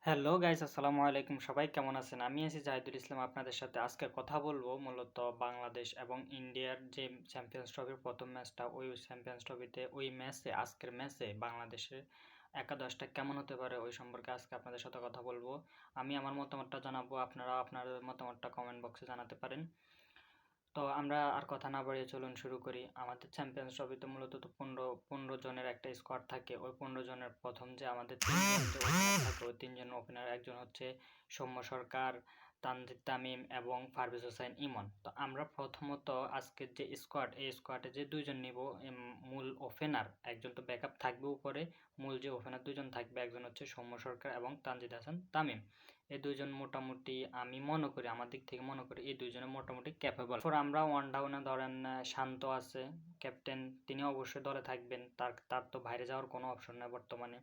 Hello guys, আসসালামু আলাইকুম। সবাই কেমন আছেন? আমি আছি জাহিদুল ইসলাম আপনাদের সাথে। আজকে কথা বলবো মূলত বাংলাদেশ এবং ইন্ডিয়ার যে চ্যাম্পিয়ন্স ট্রফির প্রথম ম্যাচটা, ওই চ্যাম্পিয়ন্স ট্রফিতে ওই ম্যাচে আজকের ম্যাচে বাংলাদেশের একাদশটা কেমন হতে পারে ওই সম্পর্কে আজকে আপনাদের সাথে কথা বলবো। আমি আমার মতামতটা জানাবো, আপনারা আপনাদের মতামতটা কমেন্ট বক্সে জানাতে পারেন। তো আমরা আর কথা না বাড়িয়ে চলুন শুরু করি। আমাদের চ্যাম্পিয়ন্স ট্রফিতে মূলত তো ১৫ জনের একটা স্কোয়াড থাকে। ওই ১৫ জনের প্রথম যে আমাদের ৩ জন যে ওপেনার থাকে, ওই ৩ জন ওপেনার একজন হচ্ছে সৌম্য সরকার, তানজিদ তামিম এবং পারভেজ হোসেন ইমন। তো আমরা প্রথমত আজকের যে স্কোয়াড, এই স্কোয়াডে যে ২ জন নিব মূল ওপেনার, একজন তো ব্যাকআপ থাকবে উপরে। মূল যে ওপেনার ২ জন থাকবে, একজন হচ্ছে সৌম্য সরকার এবং তানজিদ হাসান তামিম। এই ২ জন মোটামুটি আমি মনে করি, আমার দিক থেকে মনে করি এই ২ জনে মোটামুটি ক্যাপেবল। এরপর আমরা ওয়ান ডাউনে ধরেন শান্ত আছে ক্যাপ্টেন, তিনি অবশ্যই দলে থাকবেন। তার তো বাইরে যাওয়ার কোনো অপশন নেই বর্তমানে।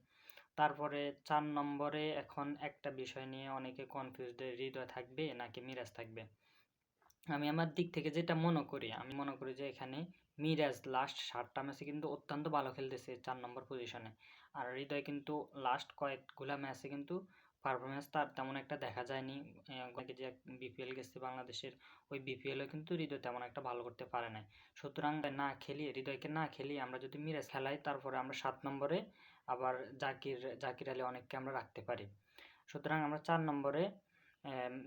তারপরে ৪ নম্বরে এখন একটা বিষয় নিয়ে অনেকে কনফিউজড, হৃদয় থাকবে নাকি মিরাজ থাকবে। আমি আমার দিক থেকে যেটা মনে করি, আমি মনে করি যে এখানে মিরাজ লাস্ট ৭টা ম্যাচে কিন্তু অত্যন্ত ভালো খেলতেছে ৪ নম্বর পজিশনে। আর হৃদয় কিন্তু লাস্ট কয়েকগুলা ম্যাচে কিন্তু পারফরমেন্স তার তেমন একটা দেখা যায়নি। যে বিপিএল গেছে বাংলাদেশের, ওই বিপিএলও কিন্তু হৃদয় তেমন একটা ভালো করতে পারে নাই। সুতরাং হৃদয়কে না খেলিয়ে আমরা যদি মিরাজ খেলাই, তারপরে আমরা ৭ নম্বরে আবার জাকির আলী অনেককে আমরা রাখতে পারি। সুতরাং আমরা ৪ নম্বরে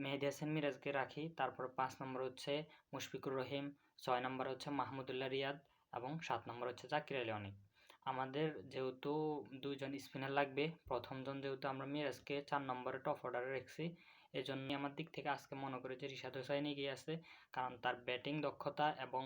মেহেদী হাসান মিরাজকে রাখি। তারপর ৫ নম্বর হচ্ছে মুশফিকুর রহিম, ৬ নম্বর হচ্ছে মাহমুদুল্লাহ রিয়াদ এবং ৭ নম্বর হচ্ছে জাকির আলী অনিক। আমাদের যেহেতু ২ জন স্পিনার লাগবে, প্রথমজন যেহেতু আমরা মিরাজকে ৪ নম্বরে টপ অর্ডারে রেখেছি, এজন্যই আমার দিক থেকে আজকে মনে করি যে রিশাদ হোসাইন এগিয়ে আছে। কারণ তার ব্যাটিং দক্ষতা এবং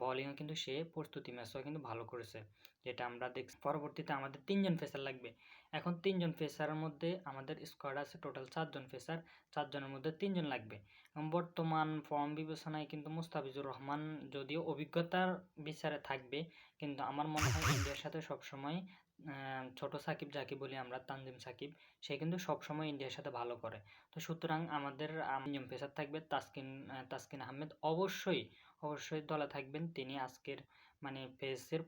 বোলিংও কিন্তু সে প্রস্তুতি ম্যাচও কিন্তু ভালো করেছে, যেটা আমরা দেখছি। পরবর্তীতে আমাদের ৩ জন পেসার লাগবে। এখন ৩ জন পেসারের মধ্যে আমাদের স্কোয়াড আছে টোটাল ৪ জন পেসার, ৪ জনের মধ্যে ৩ জন লাগবে। এবং বর্তমান ফর্ম বিবেচনায় কিন্তু মুস্তাফিজুর রহমান যদিও অভিজ্ঞতার বিচারে থাকবে, কিন্তু আমার মনে হয় ইন্ডিয়ার সাথে সবসময় ছোট সাকিব যাকে বলি আমরা, তানজিম সাকিব, সে কিন্তু সবসময় ইন্ডিয়ার সাথে ভালো করে। তো সুতরাং আমাদের ৩ জন পেসার থাকবে। তাসকিন আহমেদ অবশ্যই দলে থাকবেন। তিনি আজকের মানে পেসের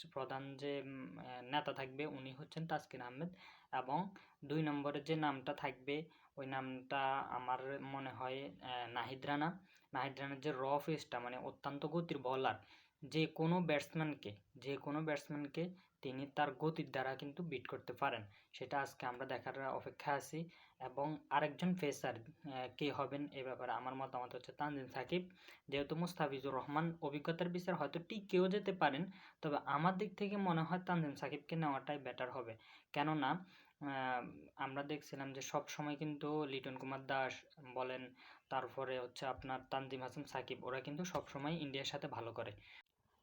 প্রধান যে নেতা থাকবে, উনি হচ্ছেন তাসকিন আহমেদ। এবং ২ নম্বরে যে নামটা থাকবে, ওই নামটা আমার মনে হয় নাহিদ রানা। নাহিদ রানার যে পেসটা, মানে অত্যন্ত গতির বলার, যে কোনো ব্যাটসম্যানকে তিনি তার গতির দ্বারা কিন্তু বিট করতে পারেন। সেটা আজকে আমরা দেখার অপেক্ষায় আছি। এবং আরেকজন পেসার কে হবেন এ ব্যাপারে আমার মতামত হচ্ছে তানজিম সাকিব। যেহেতু মুস্তাফিজুর রহমান অভিজ্ঞতার বিচারে হয়তো টিকেও যেতে পারেন, তবে আমার দিক থেকে মনে হয় তানজিম সাকিবকে নেওয়াটাই বেটার হবে। কেননা আমরা দেখছিলাম যে সব সময় কিন্তু লিটন কুমার দাস বলেন, তারপরে হচ্ছে আপনার তানজিম হাসান সাকিব, ওরা কিন্তু সবসময় ইন্ডিয়ার সাথে ভালো করে।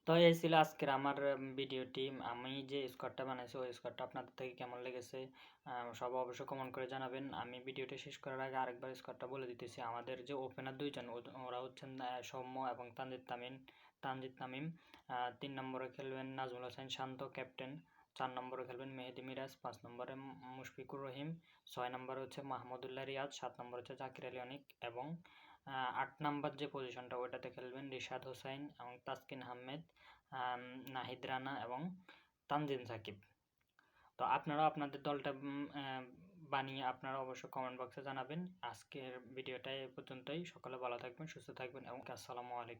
তো এই ছিল আজকের আমার ভিডিওটি। আমি যে স্কোয়াডটা বানাইছি, ওই স্কোয়াডটা আপনাদের থেকে কেমন লেগেছে সবাই অবশ্যই কমেন্ট করে জানাবেন। আমি ভিডিওটা শেষ করার আগে আরেকবার স্কোয়াডটা বলে দিতেছি। আমাদের যে ওপেনার ২ জন, ওরা হচ্ছেন সৌম্য এবং তানজিদ তামিম। ৩ নম্বরে খেলবেন নাজমুল হোসেন শান্ত ক্যাপ্টেন। ৪ নম্বরে খেলবেন মেহেদী মিরাজ, ৫ নম্বরে মুশফিকুর রহিম, ৬ নম্বরে হচ্ছে মাহমুদুল্লাহ রিয়াদ, ৭ নম্বরে হচ্ছে জাকির আলী অনিক এবং ৮ নাম্বার যে পজিশনটা, ওইটাতে খেলবেন রিশাদ হোসাইন এবং তাসকিন আহমেদ, নাহিদ রানা এবং তানজিম সাকিব। তো আপনারা আপনাদের দলটা বানিয়ে আপনারা অবশ্যই কমেন্ট বক্সে জানাবেন। আজকের ভিডিওটা এ পর্যন্তই। সকলে ভালো থাকবেন, সুস্থ থাকবেন এবং আসসালামু আলাইকুম।